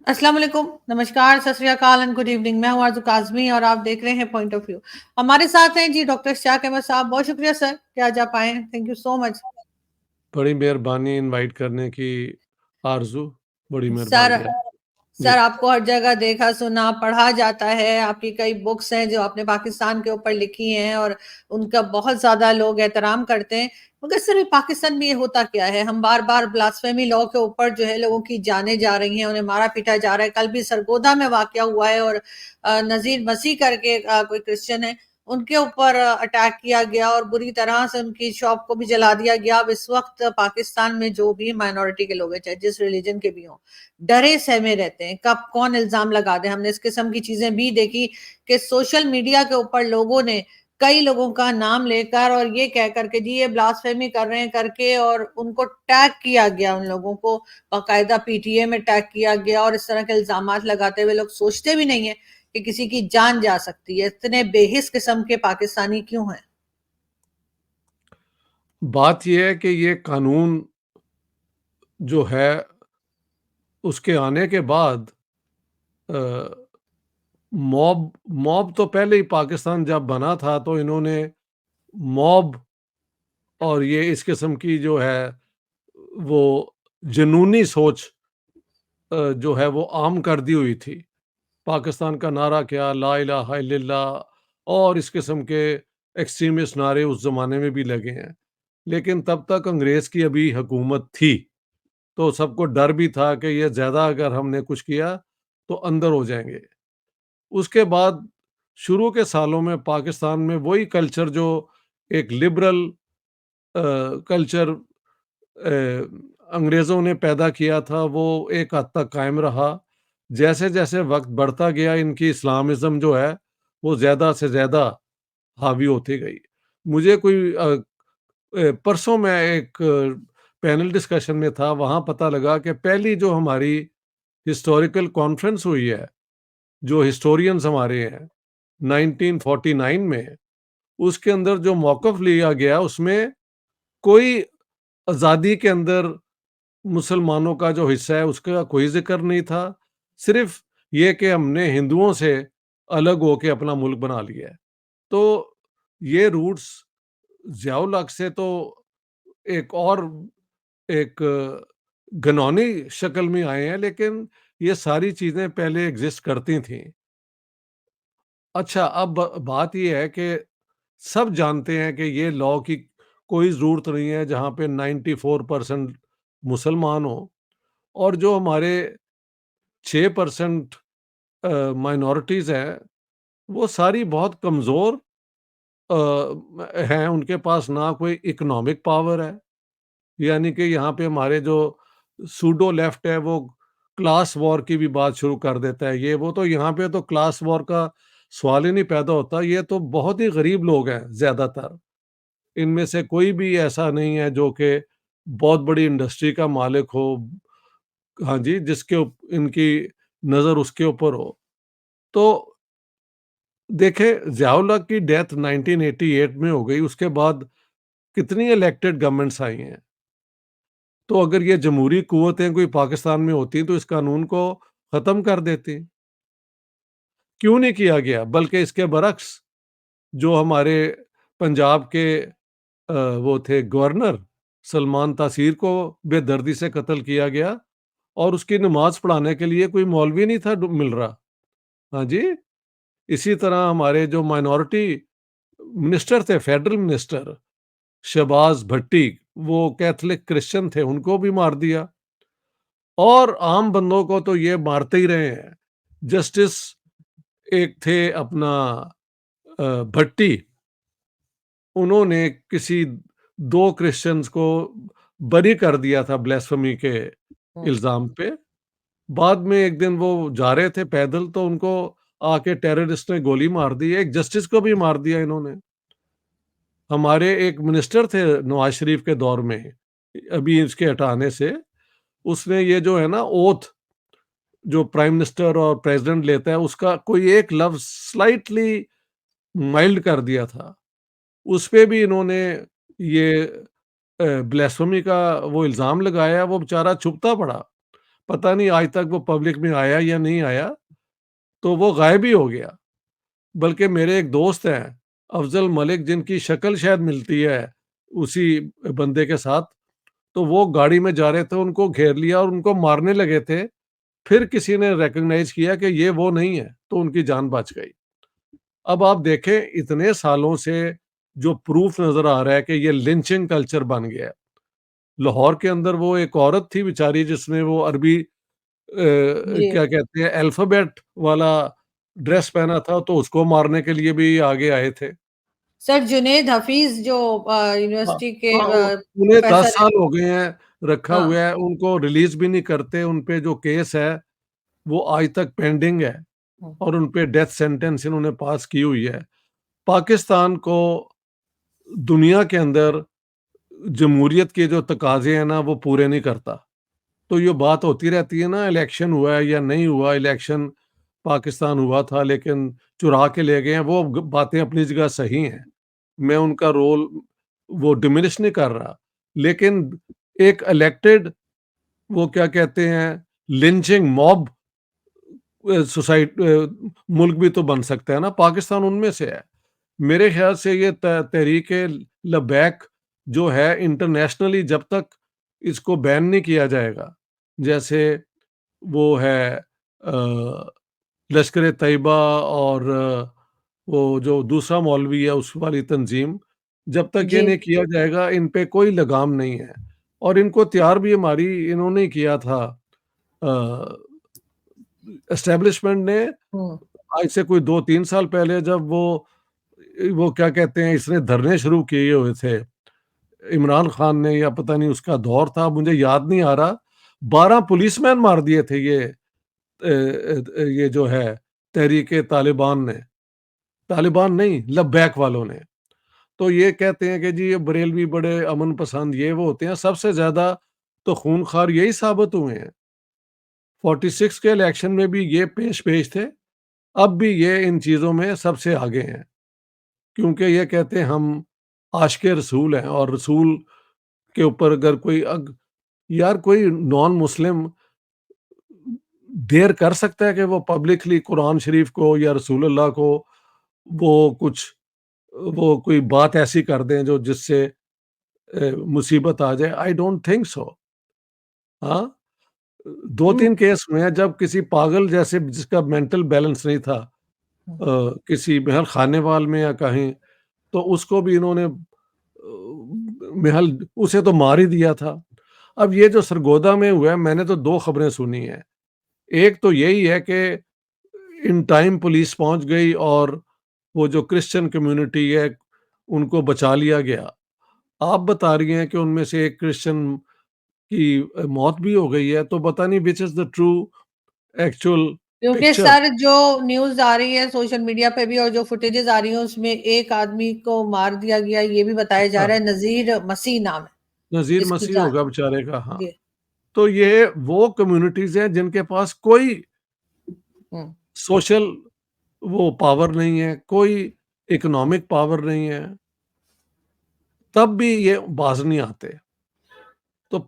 अस्सलाम वालेकुम, नमस्कार, सत श्री अकाल एंड गुड इवनिंग। मैं हूँ आरज़ू काज़मी और आप देख रहे हैं पॉइंट ऑफ व्यू। हमारे साथ हैं जी डॉक्टर इश्तियाक अहमद साहब। बहुत शुक्रिया सर कि आज आप आए हैं। Thank you so much. बड़ी मेहरबानी इनवाइट करने की आरज़ू, बड़ी सर मेहरबानी है। सर जी। आपको हर जगह देखा सुना पढ़ा जाता है। आपकी कई बुक्स हैं जो आपने पाकिस्तान के ऊपर लिखी हैं और उनका बहुत ज्यादा लोग एहतराम करते हैं। मगर सर ये पाकिस्तान में ये होता क्या है? हम बार बार ब्लास्फेमी लॉ के ऊपर जो है लोगों की जाने जा रही हैं, उन्हें मारा पीटा जा रहा है। कल भी सरगोदा में वाकया हुआ है और नजीर मसीह करके कोई क्रिश्चियन है, उनके ऊपर अटैक किया गया और बुरी तरह से उनकी शॉप को भी जला दिया गया। अब इस वक्त पाकिस्तान में जो भी माइनॉरिटी के लोग हैं, चाहे जिस रिलीजन के भी हों, डरे सहमे रहते हैं कब कौन इल्जाम लगा दे। हमने इस किस्म की चीजें भी देखी कि सोशल मीडिया के ऊपर लोगों ने कई लोगों का नाम लेकर और ये कह करके जी ये ब्लास्फेमी कर रहे हैं करके, और उनको टैग किया गया। उन लोगों को बाकायदा पीटीए में टैग किया गया और इस तरह के इल्जाम लगाते हुए लोग सोचते भी नहीं है कि किसी की जान जा सकती है। इतने बेहिस किस्म के पाकिस्तानी क्यों हैं? बात ये है कि ये कानून जो है उसके आने के बाद अ, मॉब मॉब तो पहले ही पाकिस्तान जब बना था तो इन्होंने मॉब और ये इस किस्म की जो है वो जुनूनी सोच जो है वो आम कर दी हुई थी। पाकिस्तान का नारा क्या ला इलाहा इल्लल्लाह और इस किस्म के एक्सट्रीमिस्ट नारे उस ज़माने में भी लगे हैं। लेकिन तब तक अंग्रेज़ की अभी हुकूमत थी, तो सबको डर भी था कि ये ज़्यादा अगर हमने कुछ किया तो अंदर हो जाएँगे। उसके बाद शुरू के सालों में पाकिस्तान में वही कल्चर जो एक लिबरल कल्चर अंग्रेज़ों ने पैदा किया था, वो एक हद तक कायम रहा। जैसे-जैसे वक़्त बढ़ता गया इनकी इस्लामिज़्म जो है, वो ज़्यादा से ज़्यादा हावी होती गई। मुझे कोई परसों मैं एक पैनल डिस्कशन में था, वहाँ पता लगा कि पहली जो हमारी हिस्टोरिकल कॉन्फ्रेंस हुई है, जो हिस्टोरियंस हमारे हैं, 1949 में, उसके अंदर जो मौक़िफ़ लिया गया, उसमें कोई आज़ादी के अंदर मुसलमानों का जो हिस्सा है, उसका कोई ज़िक्र नहीं था। सिर्फ़ ये कि हमने हिंदुओं से अलग होके अपना मुल्क बना लिया है। तो ये रूट्स ज़ियाउल हक से तो एक और एक घिनौनी शक्ल में आए हैं, लेकिन ये सारी चीज़ें पहले एग्ज़िस्ट करती थीं। अच्छा, अब बात ये है कि सब जानते हैं कि ये लॉ की कोई ज़रूरत नहीं है जहाँ पे 94% मुसलमान हों और जो हमारे 6% माइनॉरिटीज़ हैं, वो सारी बहुत कमज़ोर हैं, उनके पास ना कोई इकोनॉमिक पावर है, यानी कि यहाँ पे हमारे जो सूडो लेफ्ट है वो क्लास वॉर की भी बात शुरू कर देता है। ये वो तो यहाँ पे तो क्लास वॉर का सवाल ही नहीं पैदा होता। ये तो बहुत ही गरीब लोग हैं ज़्यादातर। इनमें से कोई भी ऐसा नहीं है जो कि बहुत बड़ी इंडस्ट्री का मालिक हो, हाँ जी, जिसके इनकी नज़र उसके ऊपर हो। तो देखें, ज़ियाउल हक की डेथ 1988 में हो गई, उसके बाद कितनी इलेक्टेड गवर्नमेंट्स आई हैं। तो अगर ये जमहूरी कुव्वतें कोई पाकिस्तान में होती तो इस कानून को ख़त्म कर देती। क्यों नहीं किया गया? बल्कि इसके बरक्स जो हमारे पंजाब के वो थे गवर्नर सलमान तासीर को बेदर्दी से कत्ल किया गया और उसकी नमाज़ पढ़ाने के लिए कोई मौलवी नहीं था मिल रहा। हाँ जी, इसी तरह हमारे जो माइनॉरिटी मिनिस्टर थे, फेडरल मिनिस्टर शहबाज भट्टी, वो कैथोलिक क्रिश्चियन थे, उनको भी मार दिया और आम बंदों को तो ये मारते ही रहे हैं। जस्टिस एक थे अपना भट्टी, उन्होंने किसी 2 क्रिश्चियंस को बरी कर दिया था ब्lasphemy के हम्म। इल्ज़ाम पे। बाद में एक दिन वो जा रहे थे पैदल तो उनको आके टेररिस्ट ने गोली मार दी। एक जस्टिस को भी मार दिया इन्होंने। हमारे एक मिनिस्टर थे नवाज़ शरीफ के दौर में, अभी इसके हटाने से, उसने ये जो है ना ओथ जो प्राइम मिनिस्टर और प्रेसिडेंट लेता है, उसका कोई एक लफ्ज़ स्लाइटली माइल्ड कर दिया था। उसपे भी इन्होंने ये ब्लास्फेमी का वो इल्ज़ाम लगाया, वो बेचारा चुभता पड़ा। पता नहीं आज तक वो पब्लिक में आया या नहीं आया, तो वो गायब ही हो गया। बल्कि मेरे एक दोस्त हैं, अफ़ज़ल मलिक, जिनकी शक्ल शायद मिलती है उसी बंदे के साथ, तो वो गाड़ी में जा रहे थे, उनको घेर लिया और उनको मारने लगे थे। फिर किसी ने रिकॉग्नाइज़ किया कि ये वो नहीं है, तो उनकी जान बच गई। अब आप देखें इतने सालों से जो प्रूफ नज़र आ रहा है कि ये लिंचिंग कल्चर बन गया है। लाहौर के अंदर वो एक औरत थी बेचारी, जिसने वो अरबी जी। क्या कहते हैं, अल्फ़ाबेट वाला हुँ। ड्रेस पहना था, तो उसको मारने के लिए भी आगे आए थे। सर जुनैद हफ़ीज़ जो हाँ, यूनिवर्सिटी के हाँ, उन्हें 10 प्रोफ़ेसर हैं। साल हो गए हैं रखा हाँ। हुआ है, उनको रिलीज़ भी नहीं करते, उन पे जो केस है, वो आज तक पेंडिंग है हुँ। और उन पे डेथ सेंटेंस इन्होंने पास की हुई है। पाकिस्तान को दुनिया के अंदर जमहूरियत के जो तकाज़े हैं ना, वो पूरे नहीं करता। तो ये बात होती रहती है ना, इलेक्शन हुआ है या नहीं हुआ, इलेक्शन पाकिस्तान हुआ था लेकिन चुरा के ले गए हैं, वो बातें अपनी जगह सही हैं। मैं उनका रोल वो डिमिनिश नहीं कर रहा, लेकिन एक इलेक्टेड, वो क्या कहते हैं, लिंचिंग मॉब मुल्क भी तो बन सकता है ना, पाकिस्तान उनमें से है। मेरे ख्याल से ये तहरीक लबैक जो है, इंटरनेशनली जब तक इसको बैन नहीं किया जाएगा, जैसे वो है लश्कर तैयबा और वो जो दूसरा मौलवी है उस वाली तंजीम, जब तक ये जी। नहीं किया जाएगा, इन पे कोई लगाम नहीं है। और इनको तैयार भी हमारी इन्होंने ही किया था, एस्टेब्लिशमेंट ने, हुँ। आज से कोई 2-3 साल पहले, जब वो क्या कहते हैं, इसने धरने शुरू किए हुए थे, इमरान खान ने, या पता नहीं उसका दौर था, मुझे याद नहीं आ रहा। 12 पुलिसमैन मार दिए थे ये जो है तहरीके तालिबान ने, तालिबान नहीं, लब्बैक वालों ने। तो ये कहते हैं कि जी ये बरेलवी बड़े अमन पसंद ये वो होते हैं, सबसे ज़्यादा तो खूनखार यही साबित हुए हैं। 46 के इलेक्शन में भी ये पेश-पेश थे, अब भी ये इन चीज़ों में सबसे आगे हैं, क्योंकि ये कहते हैं हम आशिक़े रसूल हैं, और रसूल के ऊपर अगर कोई यार कोई नॉन मुस्लिम डेयर कर सकता है कि वो पब्लिकली कुरान शरीफ को या रसूलुल्लाह को वो कुछ वो कोई बात ऐसी कर दें जो जिससे मुसीबत आ जाए? I don't think so. हाँ, हुँ। 2-3 केस हुए हैं जब किसी पागल जैसे जिसका मेंटल बैलेंस नहीं था, हुँ। किसी महल खानेवाल में या कहीं, तो उसको भी इन्होंने महल उसे तो मार ही दिया था। अब ये जो सरगोदा में हुआ है, मैंने तो 2 खबरें सुनी हैं। एक तो यही है कि इन टाइम पुलिस पहुँच गई और वो जो क्रिश्चियन कम्युनिटी है, उनको बचा लिया गया। आप बता रही हैं कि उनमें से एक क्रिश्चियन की मौत भी हो गई है, तो पता नहीं which is the true actual क्योंकि पिक्चर। सर जो न्यूज़ आ रही है सोशल मीडिया पे भी और जो फुटेजेज़ आ रही है उसमें एक आदमी को मार दिया गया, ये भी बताया जा हाँ, रहा है, नज़ीर मसीह नाम है नज़ीर जिसकी मसीह जान। होगा बेचारे का, हाँ। जी। तो ये वो कम्युनिटीज़ हैं जिनके पास कोई हुँ। सोशल वो पावर नहीं है, कोई इकोनॉमिक पावर नहीं है, तब भी ये बाज़ नहीं आते। तो सर।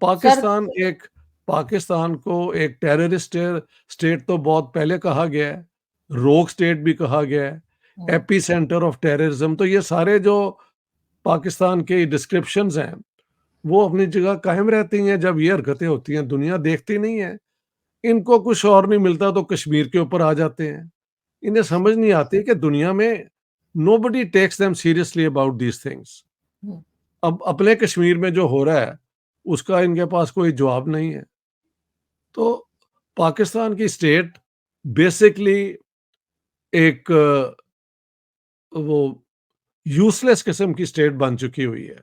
पाकिस्तान को एक टेररिस्ट स्टेट तो बहुत पहले कहा गया है, रोग स्टेट भी कहा गया है, हुँ। एपिसेंटर ऑफ टेररिज्म, तो ये सारे जो पाकिस्तान के डिस्क्रिप्शंस हैं, वो अपनी जगह कायम रहती हैं जब ये हरकतें होती हैं, दुनिया देखती नहीं है। इनको कुछ और नहीं मिलता तो कश्मीर के ऊपर आ जाते हैं। इन्हें समझ नहीं आती कि दुनिया में nobody takes them seriously about these things. हुँ। अब अपने कश्मीर में जो हो रहा है, उसका इनके पास कोई जवाब नहीं है। तो पाकिस्तान की स्टेट बेसिकली एक वो यूज़लेस किस्म की स्टेट बन चुकी हुई है।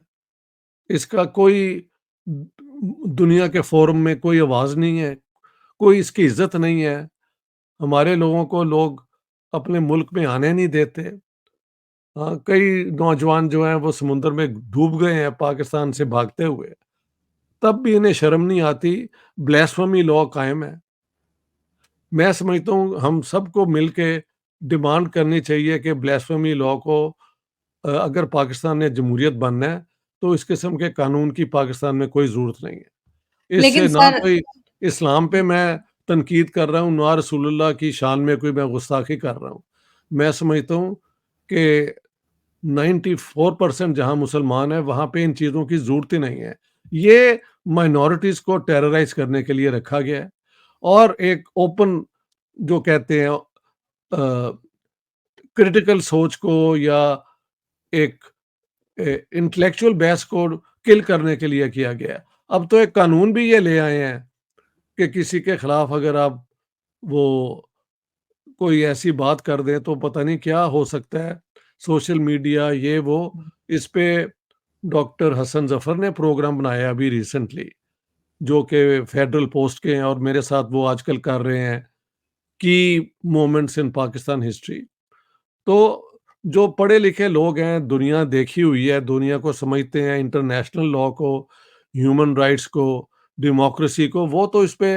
इसका कोई दुनिया के फ़ोरम में कोई आवाज़ नहीं है, कोई इसकी इज़्ज़त नहीं है। हमारे लोगों को लोग अपने मुल्क में आने नहीं देते। हाँ, कई नौजवान जो हैं वो समुद्र में डूब गए हैं पाकिस्तान से भागते हुए। तब भी इन्हें शर्म नहीं आती, ब्लास्फेमी लॉ कायम है। मैं समझता हूँ हम सबको मिलके डिमांड करनी चाहिए कि ब्लास्फेमी लॉ को अगर पाकिस्तान ने जमहूरियत बनना है, तो इस किस्म के कानून की पाकिस्तान में कोई ज़रूरत नहीं है। लेकिन इससे ना सर कोई इस्लाम पे मैं तनकीद कर रहा हूँ, ना रसूलुल्लाह की शान में कोई मैं गुस्ताखी कर रहा हूँ। मैं समझता हूँ कि 94% जहाँ मुसलमान हैं, वहाँ पे इन चीज़ों की ज़रूरत ही नहीं है। ये माइनॉरिटीज़ को टेरराइज़ करने के लिए रखा गया है और एक ओपन जो कहते हैं क्रिटिकल सोच को या एक इंटेलेक्चुअल बहस को किल करने के लिए किया गया है। अब तो एक कानून भी ये ले आए हैं कि किसी के खिलाफ अगर आप वो कोई ऐसी बात कर दें तो पता नहीं क्या हो सकता है। सोशल मीडिया ये वो, इस पे डॉक्टर हसन ज़फ़र ने प्रोग्राम बनाया अभी रिसेंटली, जो कि फेडरल पोस्ट के हैं और मेरे साथ वो आजकल कर रहे हैं की मोमेंट्स इन पाकिस्तान हिस्ट्री। तो जो पढ़े-लिखे लोग हैं, दुनिया देखी हुई है, दुनिया को समझते हैं, इंटरनेशनल लॉ को, ह्यूमन राइट्स को, डेमोक्रेसी को, वो तो इस पे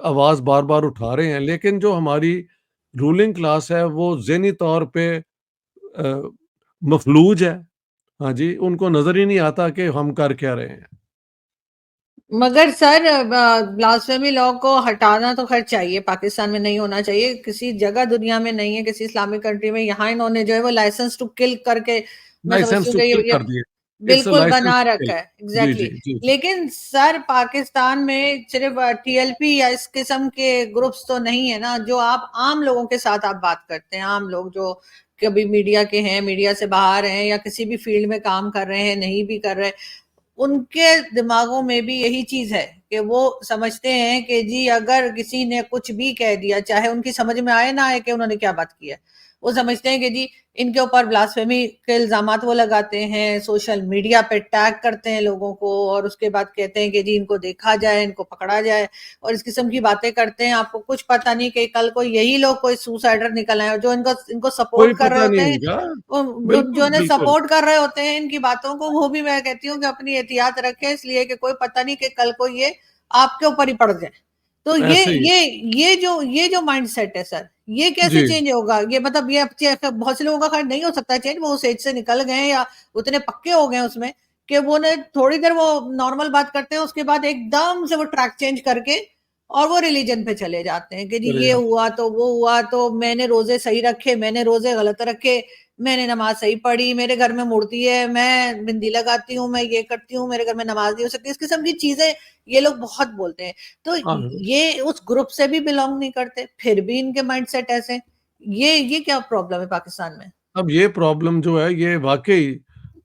आवाज़ बार-बार उठा रहे हैं। लेकिन जो हमारी रूलिंग क्लास है, वो ज़हनी तौर पे मफ़लूज है। हाँ जी, उनको नज़र ही नहीं आता कि हम कर क्या रहे हैं। मगर सर ब्लास्फेमी लॉ को हटाना तो खैर चाहिए, पाकिस्तान में नहीं होना चाहिए, किसी जगह दुनिया में नहीं है, किसी इस्लामिक कंट्री में। यहाँ इन्होंने जो है वो लाइसेंस टू किल करके, मैं समझती लाइसेंस हूँ टू कि किल ये कर दिए। इट्स अ बिल्कुल लाइसेंस बना टू रखा किल। है, जी, एग्जैक्टली जी, exactly. जी, जी। लेकिन सर पाकिस्तान में सिर्फ टीएलपी या इस किस्म के ग्रुप्स तो नहीं है ना, जो आप आम लोगों के साथ आप बात करते हैं, आम लोग जो कभी मीडिया के हैं, मीडिया से बाहर हैं, या किसी भी फील्ड में काम कर रहे हैं, नहीं भी कर रहे, उनके दिमागों में भी यही चीज है कि वो समझते हैं कि जी अगर किसी ने कुछ भी कह दिया, चाहे उनकी समझ में आए ना आए कि उन्होंने क्या बात की है, वो समझते हैं कि जी इनके ऊपर ब्लास्फेमी के इल्जामात वो लगाते हैं, सोशल मीडिया पे टैग करते हैं लोगों को, और उसके बाद कहते हैं कि जी इनको देखा जाए, इनको पकड़ा जाए, और इस किस्म की बातें करते हैं। आपको कुछ पता नहीं कि कल को यही लोग कोई सुसाइडर निकल आए जो इनको इनको कोई सपोर्ट कर रहे पता होते नहीं हैं, इनका। जो बिल्कुल, ने बिल्कुल। सपोर्ट कर रहे होते हैं इनकी बातों को, वो भी मैं कहती हूँ कि अपनी एहतियात रखें, इसलिए कि कोई पता नहीं कि कल को ये आपके ऊपर ही पड़ जाए। तो ऐसे ही। ये जो माइंडसेट है सर, ये कैसे जी। चेंज होगा? ये मतलब ये बहुत से लोगों का खैर नहीं हो सकता चेंज, वो उस एज से निकल गए हैं या उतने पक्के हो गए उसमें कि वो ने थोड़ी देर वो नॉर्मल बात करते हैं, उसके बाद एकदम से वो ट्रैक चेंज करके और वो रिलीजन पे चले जाते हैं कि जी चले ये जाते हुआ तो वो हुआ, तो मैंने रोजे सही रखे, मैंने रोजे गलत रखे, मैंने नमाज सही पढ़ी, मेरे घर में मूर्ति है, मैं बिंदी लगाती हूँ, मैं ये करती हूँ, मेरे घर में नमाज नहीं हो सकती, इस किस्म की चीजें ये लोग बहुत बोलते हैं। तो हाँ, ये उस ग्रुप से भी बिलोंग नहीं करते, फिर भी इनके माइंडसेट ऐसे। ये क्या प्रॉब्लम है पाकिस्तान में? अब ये प्रॉब्लम जो है ये वाक़ई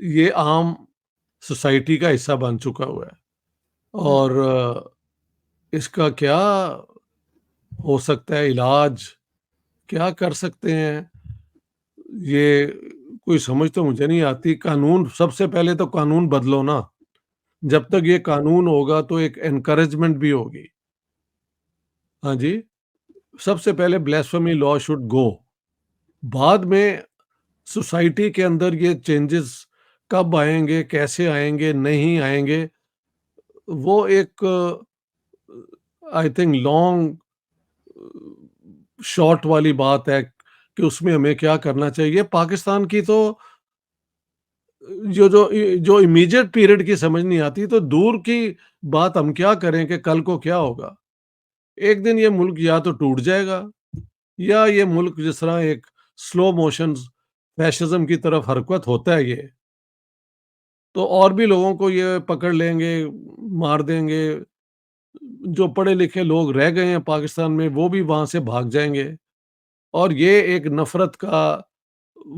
ये आम सोसाइटी का हिस्सा बन चुका हुआ है हम्म। और इसका क्या हो सकता है इलाज? क्या कर सकते हैं? ये कोई समझ तो मुझे नहीं आती। कानून सबसे पहले तो कानून बदलो ना। जब तक ये कानून होगा तो एक एनकरेजमेंट भी होगी। हाँ जी, सबसे पहले ब्लास्फेमी लॉ शुड गो। बाद में सोसाइटी के अंदर ये चेंजेस कब आएँगे, कैसे आएँगे, नहीं आएँगे, वो एक आई थिंक लॉन्ग शॉट वाली बात है कि उसमें हमें क्या करना चाहिए। पाकिस्तान की तो जो इमीडिएट पीरियड की समझ नहीं आती, तो दूर की बात हम क्या करें कि कल को क्या होगा? एक दिन ये मुल्क या तो टूट जाएगा या ये मुल्क जिस तरह एक स्लो मोशन फैशिज़्म की तरफ हरकत होता है ये, तो और भी लोगों को ये पकड़ लेंगे, मार देंगे। जो पढ़े-लिखे लोग रह गए हैं पाकिस्तान में, वो भी वहाँ से भाग जाएँगे और ये एक नफ़रत का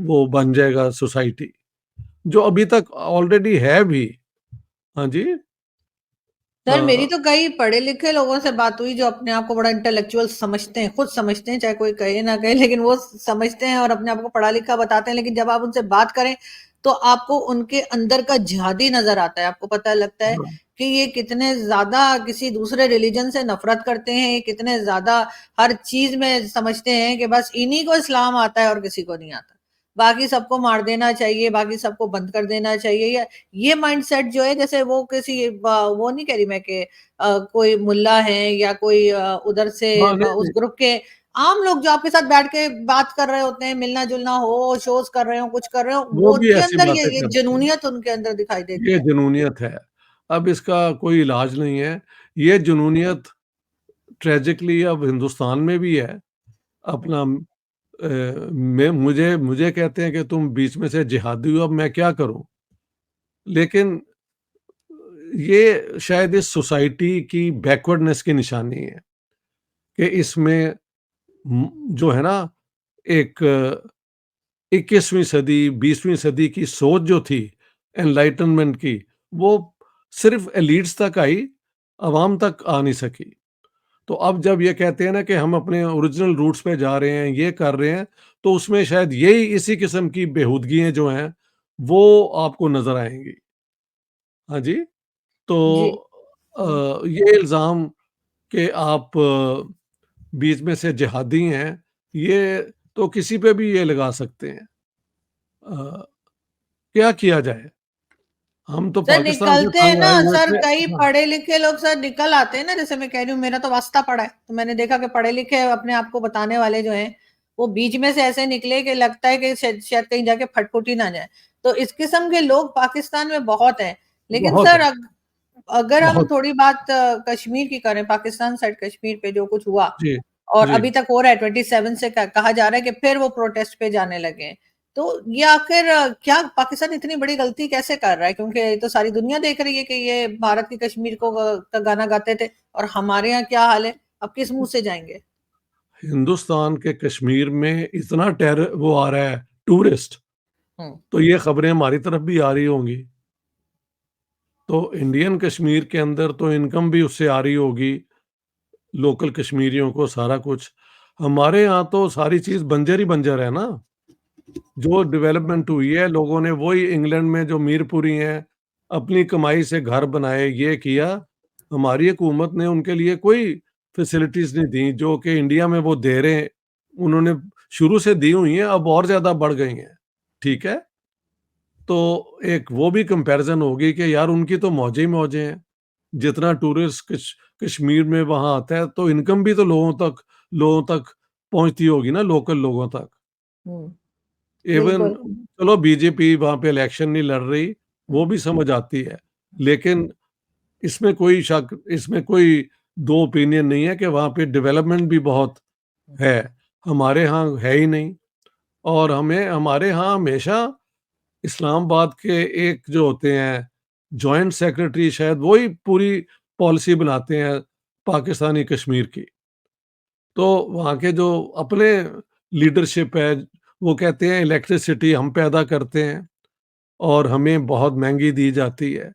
वो बन जाएगा सोसाइटी, जो अभी तक ऑलरेडी है भी। हाँ जी। सर मेरी अ, तो कई पढ़े लिखे लोगों से बात हुई जो अपने आप को बड़ा इंटेलेक्चुअल समझते हैं, खुद समझते हैं, चाहे कोई कहे ना कहे, लेकिन वो समझते हैं और अपने आप को पढ़ा लिखा बताते हैं, लेकिन जब आप उनसे बात करें तो आपको उनके अंदर का जिहादी नजर आता है, आपको पता लगता है हाँ, कि ये कितने ज्यादा किसी दूसरे रिलीजन से नफरत करते हैं, ये कितने ज्यादा हर चीज में समझते हैं कि बस इन्हीं को इस्लाम आता है और किसी को नहीं आता, बाकी सबको मार देना चाहिए, बाकी सबको बंद कर देना चाहिए। ये माइंडसेट जो है, जैसे वो किसी वो नहीं कह रही मैं कि कोई मुल्ला है या कोई उधर से हाँ, नहीं, उस नहीं, ग्रुप के आम लोग जो आपके साथ बैठ के बात कर रहे होते हैं, मिलना जुलना हो, शोज कर रहे हो, कुछ कर रहे हो, वो वो भी उनके ऐसी अंदर बातें ये करते हैं। जुनूनियत उनके अंदर दिखाई देती ये है। जुनूनियत है। अब इसका कोई इलाज नहीं है। ये जुनूनियत ट्रेजिकली अब हिंदुस्तान में भी है। अपना मैं मुझे मुझे कहते हैं कि तुम बीच में से जिहादी हो, अब मैं क्या करूँ? लेकिन ये शायद इस सोसाइटी की बैकवर्डनेस की निशानी है कि इसमें जो है ना एक 21वीं सदी, 20वीं सदी की सोच जो थी एनलाइटनमेंट की, वो सिर्फ़ एलीट्स तक आई, अवाम तक आ नहीं सकी। तो अब जब ये कहते हैं ना कि हम अपने ओरिजिनल रूट्स पे जा रहे हैं, ये कर रहे हैं, तो उसमें शायद यही इसी किस्म की बेहूदगियाँ जो हैं, वो आपको नज़र आएँगी। हाँ जी, तो जी। हुँ। ये इल्ज़ाम कि आप बीच में से जिहादी हैं, ये तो किसी पे भी ये लगा सकते हैं। अ, क्या किया जाए? हम तो सर पाकिस्तान से निकलते हैं तंग ना आए हुए सर, थे। कई हाँ, पढ़े लिखे लोग सर निकल आते हैं ना, जैसे मैं कह रही हूँ मेरा तो वास्ता पड़ा है, तो मैंने देखा कि पढ़े लिखे अपने आप को बताने वाले जो हैं वो बीच में से ऐसे निकले कि लगता है कि शायद शायद कहीं जाके फटफुट ही ना जाए। तो इस किस्म के लोग पाकिस्तान में बहुत हैं। लेकिन बहुत सर है, अगर हम बहुत। थोड़ी बात कश्मीर की करें, पाकिस्तान साइड कश्मीर पे जो कुछ हुआ जी, और जी। अभी तक हो रहा है, 27 से कहा जा रहा है कि फिर वो प्रोटेस्ट पे जाने लगे हैं। तो ये आखिर क्या पाकिस्तान इतनी बड़ी गलती कैसे कर रहा है? क्योंकि ये तो सारी दुनिया देख रही है कि ये भारत की कश्मीर को का गाना गाते थे और हमारे यहाँ क्या हाल है? अब किस मुँह से जाएँगे? हिंदुस्तान के कश्मीर में इतना वो आ रहा है टूरिस्ट, हुँ, तो ये खबरें हमारी तरफ भी आ रही होंगी। तो इंडियन कश्मीर के अंदर तो इनकम भी उससे आ रही होगी, लोकल कश्मीरियों को सारा कुछ। हमारे यहाँ तो सारी चीज़ बंजर ही बंजर है ना। जो डेवलपमेंट हुई है, लोगों ने वही इंग्लैंड में जो मीरपुरी हैं, अपनी कमाई से घर बनाए, ये किया। हमारी हुकूमत ने उनके लिए कोई फैसिलिटीज़ नहीं दी, जो कि इंडिया में वो दे रहे हैं। उन्होंने शुरू से दी हुई हैं, अब और ज़्यादा बढ़ गई हैं। ठीक है? तो एक वो भी कंपैरिज़न होगी कि यार उनकी तो मौजें ही मौजें हैं। जितना टूरिस्ट कश्मीर में वहाँ आता है, तो इनकम भी तो लोगों तक पहुँचती होगी ना, लोकल लोगों तक। हुँ, इवन बिल्कुल। चलो बीजेपी वहाँ पे इलेक्शन नहीं लड़ रही, वो भी समझ आती है। लेकिन इसमें कोई 2 ओपिनियन नहीं है कि वहाँ पे डेवलपमेंट भी बहुत है। हमारे यहाँ है ही नहीं। और हमारे यहाँ हमेशा इस्लामाबाद के एक जो होते हैं, जॉइंट सेक्रेटरी शायद वो ही पूरी पॉलिसी बनाते हैं पाकिस्तानी कश्मीर की। तो वहाँ के जो अपने लीडरशिप है, वो कहते हैं इलेक्ट्रिसिटी हम पैदा करते हैं और हमें बहुत महँगी दी जाती है।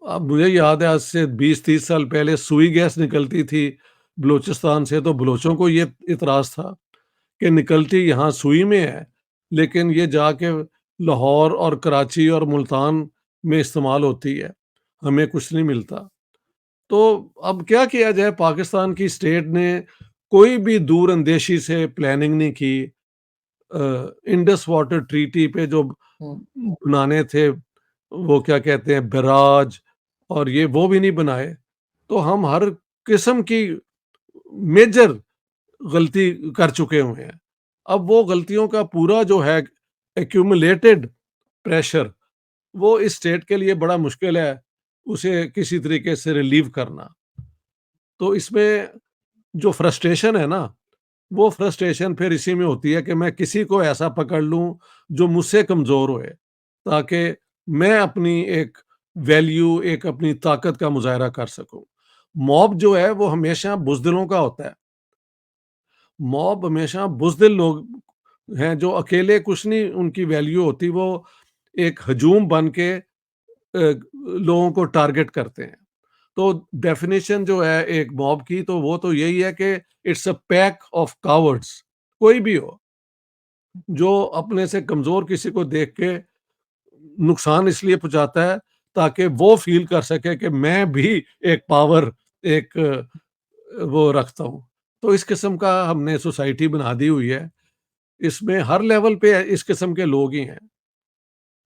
अब मुझे याद है आज से 20-30 साल पहले सुई गैस निकलती थी बलूचिस्तान से, तो बलोचों को ये इतराज़ था कि निकलती यहाँ सुई में है, लेकिन ये जाके लाहौर और कराची और मुल्तान में इस्तेमाल होती है, हमें कुछ नहीं मिलता। तो अब क्या किया जाए, पाकिस्तान की स्टेट ने कोई भी दूरअंदेशी से प्लानिंग नहीं की। इंडस वाटर ट्रीटी पे जो हुँ, बनाने थे, वो क्या कहते हैं बैराज, और ये वो भी नहीं बनाए। तो हम हर किस्म की मेजर गलती कर चुके हुए हैं। अब वो गलतियों का पूरा जो है एक्यूमुलेटेड प्रेशर, वो इस स्टेट के लिए बड़ा मुश्किल है, उसे किसी तरीके से रिलीव करना। तो इसमें जो फ्रस्ट्रेशन है ना, वो फ्रस्ट्रेशन फिर इसी में होती है कि मैं किसी को ऐसा पकड़ लूँ जो मुझसे कमज़ोर होए, ताकि मैं अपनी एक वैल्यू, एक अपनी ताकत का मुज़ाहिरा कर सकूँ। मॉब जो है वो हमेशा बुज़दिलों का होता है। मॉब हमेशा बुज़दिल लोग हैं जो अकेले कुछ नहीं उनकी वैल्यू होती, वो एक हजूम बन के लोगों को टारगेट करते हैं। तो डेफ़िनिशन जो है एक मॉब की, तो वो तो यही है कि it's a pack of cowards, कोई भी हो, जो अपने से कमज़ोर किसी को देख के नुकसान इसलिए पहुँचाता है ताकि वो फ़ील कर सके कि मैं भी एक पावर, एक वो रखता हूँ। तो इस किस्म का हमने सोसाइटी बना दी हुई है। इसमें हर लेवल पे इस किस्म के लोग ही हैं।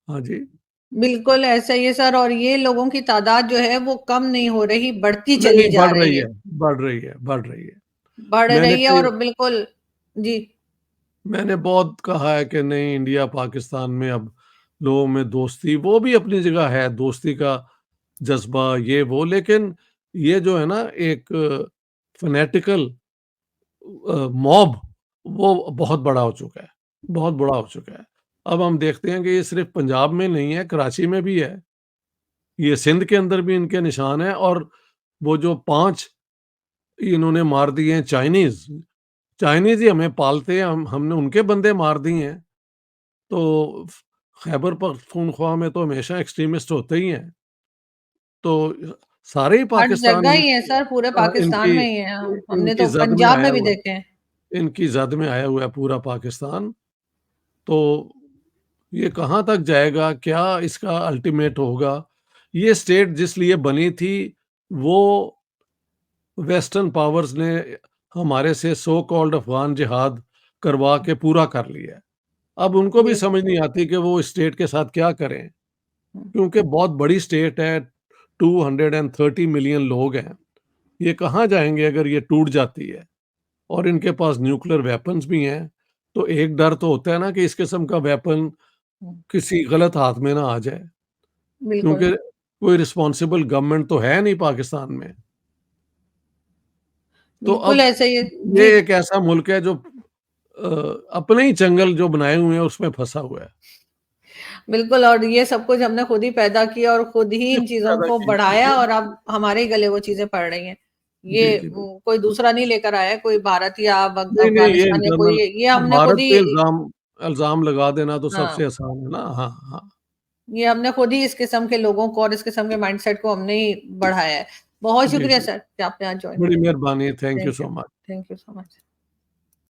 हाँ जी। बिल्कुल ऐसा ही है सर, और ये लोगों की तादाद जो है वो कम नहीं हो रही, बढ़ती नहीं, चली जा बढ़ रही रही है। है, बढ़ रही है, बढ़ रही है। बढ़ मैंने रही है कई और बिल्कुल जी। मैंने बहुत कहा है कि नहीं, इंडिया पाकिस्तान में अब लोगों में दोस्ती वो भी अपनी जगह है, दोस्ती का जज़्बा ये वो, लेकिन ये जो है ना एक फ़ैनेटिकल मॉब, वो बहुत बड़ा हो चुका है, बहुत बड़ा हो चुका है। अब हम देखते हैं कि ये सिर्फ़ पंजाब में नहीं है, कराची में भी है। ये सिंध के अंदर भी इनके निशान हैं, और वो जो 5 इन्होंने मार दिए हैं चाइनीज़, चाइनीज़ ही हमें पालते हैं, हमने उनके बंदे मार दिए हैं। तो खैबर पख्तूनख्वा में तो हमेशा एक्सट्रीमिस्ट होते ही हैं। तो सारे ही हर पाकिस्तान जगह ही है सर, पूरे पाकिस्तान इनकी में ही है। हमने इनकी तो ज़द में पंजाब आया में भी हुआ है, देखे हैं। इनकी ज़द में आया हुआ है पूरा पाकिस्तान। तो ये कहाँ तक जाएगा? क्या इसका अल्टीमेट होगा? ये स्टेट जिस लिए बनी थी, वो वेस्टर्न पावर्स ने हमारे से सो कॉल्ड अफ़गान जिहाद करवा के पूरा कर लिया है। अब उनको भी बिल्कुल। समझ नहीं आती कि वो इस स्टेट के साथ क्या करें? हुँ, क्योंकि बहुत बड़ी स्टेट है, 230 मिलियन लोग हैं। ये कहाँ जाएँगे अगर ये टूट जाती है? और इनके पास न्यूक्लियर वेपन्स भी हैं। तो एक डर तो होता है ना कि इस किस्म का वेपन हुँ, किसी गलत हाथ में ना आ जाए, बिल्कुल, क्योंकि कोई रिस्पॉन्सिबल गवर्नमेंट तो है नहीं पाकिस्तान में। तो बिल्कुल अब ऐसे ही है। ये जी, एक ऐसा मुल्क है जो अपने ही जंगल जो बनाए हुए हैं उसमें फँसा हुआ है। बिल्कुल, और ये सब कुछ हमने खुद ही पैदा किया और खुद ही ये इन खुद चीज़ों पैदा को किए बढ़ाया, जी, और अब हमारे ही गले वो चीज़ें पड़ रही हैं। जी, ये जी, बिल्कुल। कोई दूसरा नहीं लेकर आया है, कोई भारत या नहीं, नहीं, ये अफ़गानिस्तान या कोई, इंटरनल ये हमने खुद भारत पे ही। इल्ज़ाम लगा देना तो हाँ, सबसे आसान है ना। हाँ, हाँ। ये हमने खुद ही इस किस्म के लोगों को और इस किस्म के माइंडसेट को हमने ही बढ़ाया है। बहुत जी, शुक्रिया जी। सर कि आपने आज जॉइन बड़ी किया। मेहरबानी, thank you thank you. So much. Thank you so much.